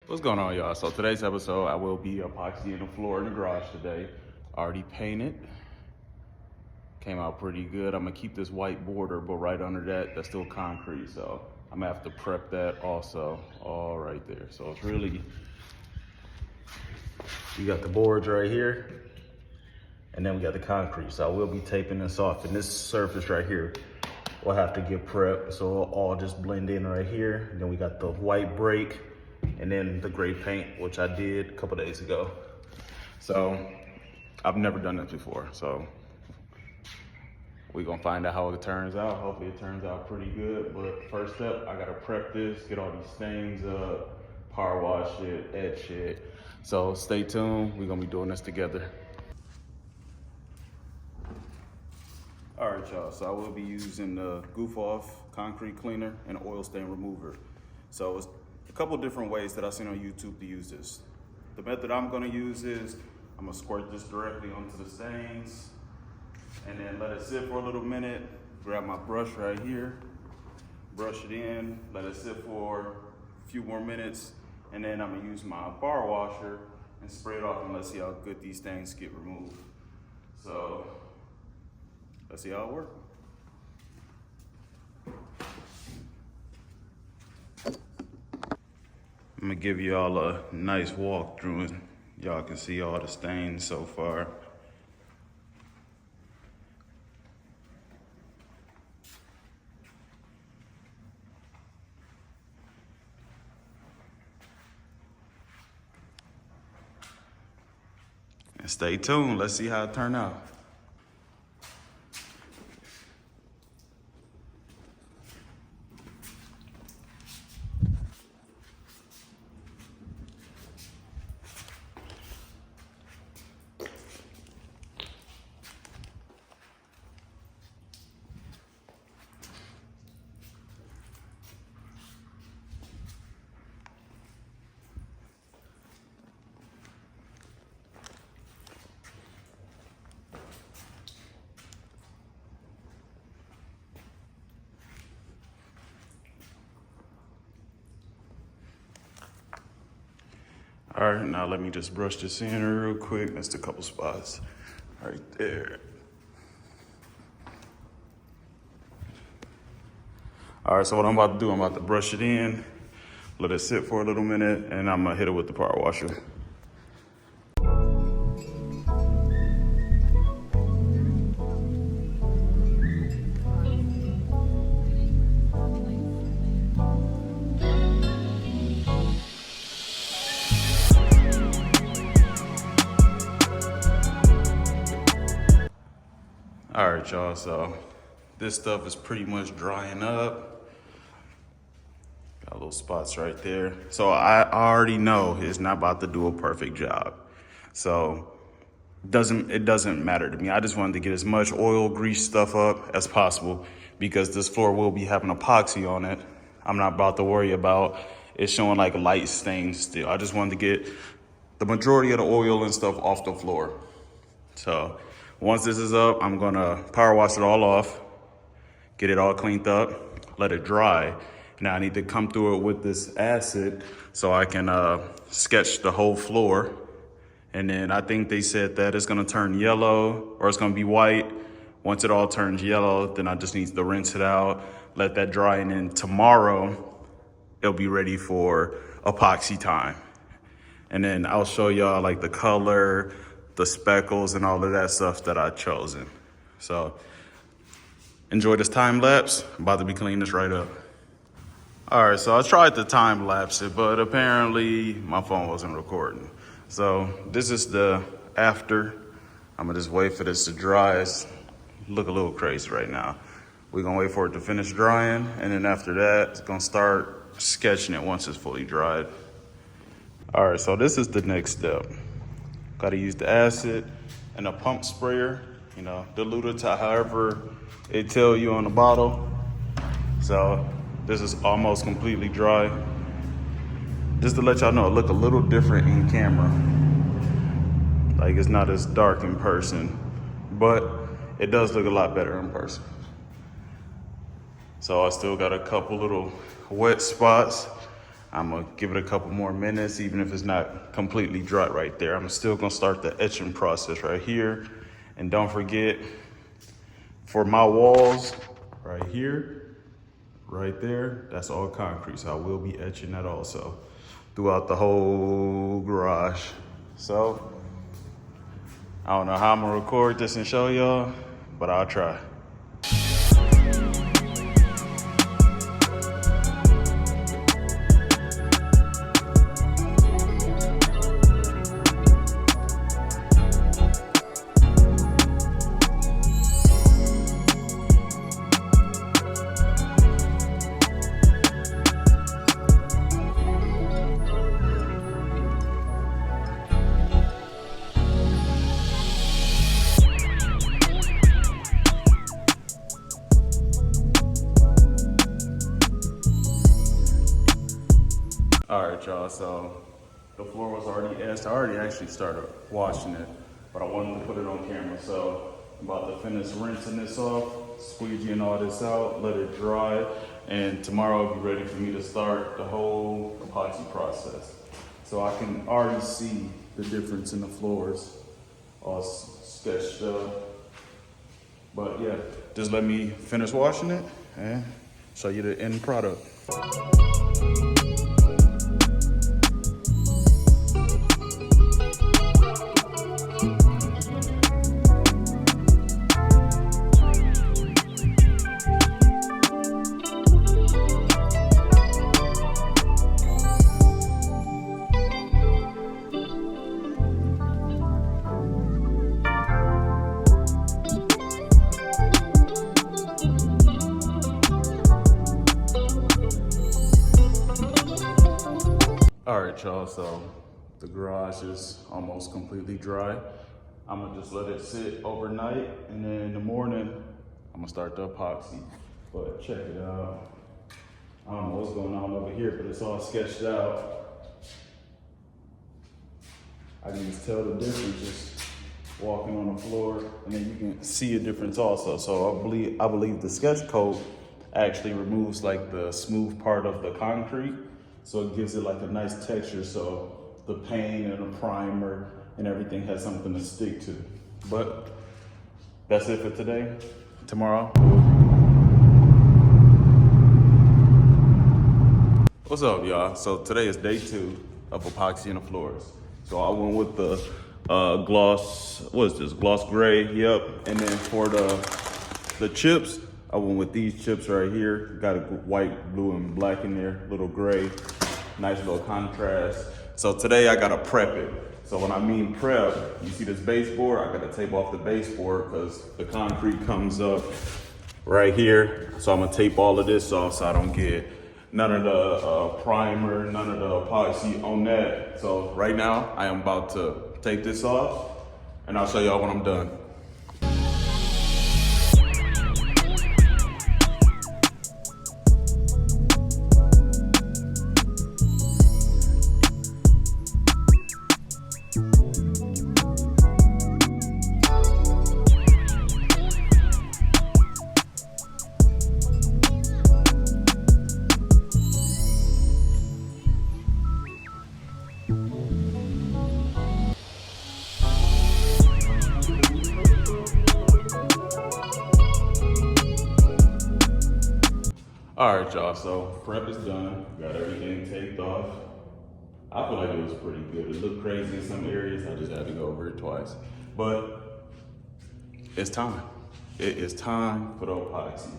What's going on, y'all? So today's episode, I will be epoxying the floor in the garage today. Already painted. Came out pretty good. I'm gonna keep this white border, but right under that, that's still concrete. So I'm gonna have to prep that also, all right there. So it's really, we got the boards right here, and then we got the concrete. So I will be taping this off, and this surface right here will have to get prepped. So it'll all just blend in right here. And then we got the white break, and then the gray paint, which I did a couple days ago. So I've never done this before. So we're gonna find out how it turns out. Hopefully it turns out pretty good. But first step, I gotta prep this, get all these stains up, power wash it, etch it. So stay tuned, we're gonna be doing this together. All right, y'all, so I will be using the Goof Off concrete cleaner and oil stain remover. So it's a couple different ways that I've seen on YouTube to use this. The method I'm gonna use is, I'm gonna squirt this directly onto the stains and then let it sit for a little minute, grab my brush right here, brush it in, let it sit for a few more minutes, and then I'm gonna use my bar washer and spray it off and let's see how good these stains get removed. So, let's see how it works. I'm gonna give y'all a nice walkthrough and y'all can see all the stains so far. And stay tuned, let's see how it turned out. All right, now let me just brush this in real quick. That's a couple spots right there. All right, so what I'm about to do, I'm about to brush it in, let it sit for a little minute, and I'm gonna hit it with the power washer. All right, y'all, so this stuff is pretty much drying up. Got little spots right there. So I already know it's not about to do a perfect job. So it doesn't matter to me. I just wanted to get as much oil, grease stuff up as possible because this floor will be having epoxy on it. I'm not about to worry about it showing like light stains still. I just wanted to get the majority of the oil and stuff off the floor. So once this is up, I'm gonna power wash it all off, get it all cleaned up, let it dry. Now I need to come through it with this acid so I can sketch the whole floor. And then I think they said that it's gonna turn yellow or it's gonna be white. Once it all turns yellow, then I just need to rinse it out, let that dry, and then tomorrow it'll be ready for epoxy time. And then I'll show y'all like the color, the speckles, and all of that stuff that I've chosen. So enjoy this time lapse. I'm about to be cleaning this right up. All right, so I tried to time lapse it, but apparently my phone wasn't recording. So this is the after. I'm gonna just wait for this to dry. It's look a little crazy right now. We're gonna wait for it to finish drying, and then after that, it's gonna start sketching it once it's fully dried. All right, so this is the next step. Got to use the acid and a pump sprayer, you know, dilute it to however it tell you on the bottle. So this is almost completely dry. Just to let y'all know, it look a little different in camera. Like it's not as dark in person, but it does look a lot better in person. So I still got a couple little wet spots I'm gonna give it a couple more minutes, even if it's not completely dry right there. I'm still gonna start the etching process right here. And don't forget, for my walls, right here, right there, that's all concrete. So I will be etching that also throughout the whole garage. So I don't know how I'm gonna record this and show y'all, but I'll try. All right, y'all, so the floor was already etched. I already actually started washing it, but I wanted to put it on camera. So I'm about to finish rinsing this off, squeegeeing all this out, let it dry, and tomorrow I'll be ready for me to start the whole epoxy process. So I can already see the difference in the floors, all sketched up. But yeah, just let me finish washing it and show you the end product. All right, y'all, so the garage is almost completely dry. I'm gonna just let it sit overnight, and then in the morning, I'm gonna start the epoxy. But check it out. I don't know what's going on over here, but it's all sketched out. I can just tell the difference just walking on the floor, and then you can see a difference also. So I believe the sketch coat actually removes like the smooth part of the concrete. So it gives it like a nice texture, so the paint and the primer and everything has something to stick to. But that's it for today. Tomorrow. What's up, y'all? So today is day 2 of epoxy the floors. So I went with the gloss, what is this? Gloss gray, yep. And then for the chips, I went with these chips right here. Got a white, blue, and black in there, little gray. Nice little contrast. So today I gotta prep it. So when I mean prep, you see this baseboard, I gotta tape off the baseboard because the concrete comes up right here. So I'm gonna tape all of this off so I don't get none of the primer, none of the epoxy on that. So right now I am about to take this off and I'll show y'all when I'm done. All right, y'all, so prep is done. Got everything taped off. I feel like it was pretty good. It looked crazy in some areas. I just had to go over it twice. But it's time. It is time for the epoxy.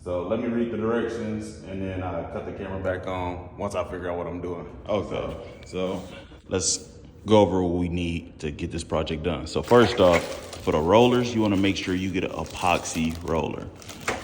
So let me read the directions and then I cut the camera back on once I figure out what I'm doing. Okay, so let's go over what we need to get this project done. So first off, for the rollers, you wanna make sure you get an epoxy roller.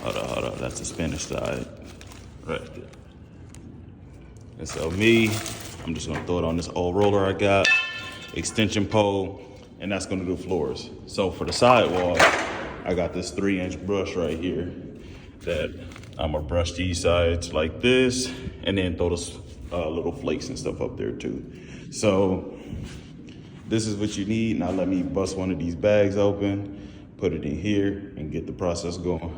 Hold on, that's the Spanish side, right there. And so I'm just gonna throw it on this old roller I got, extension pole, and that's gonna do floors. So for the sidewall, I got this 3-inch brush right here that I'm gonna brush these sides like this, and then throw those little flakes and stuff up there too. So this is what you need. Now let me bust one of these bags open, put it in here, and get the process going.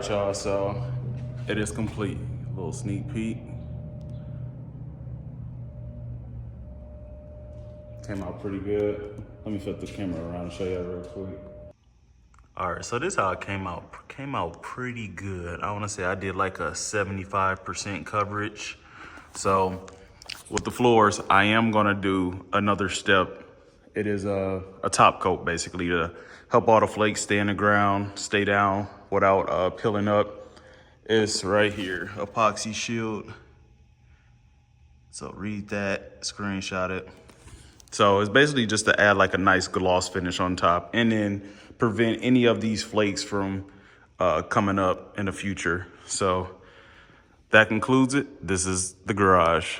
right, y'all, so it is complete. A little sneak peek. Came out pretty good. Let me flip the camera around and show you real quick. All right, so this is how it came out. Came out pretty good. I wanna say I did like a 75% coverage. So with the floors, I am gonna do another step. It is a top coat basically to help all the flakes stay in the ground, stay down without peeling up. It's right here, EpoxyShield. So read that, screenshot it. So it's basically just to add like a nice gloss finish on top and then prevent any of these flakes from coming up in the future. So that concludes it. This is the garage.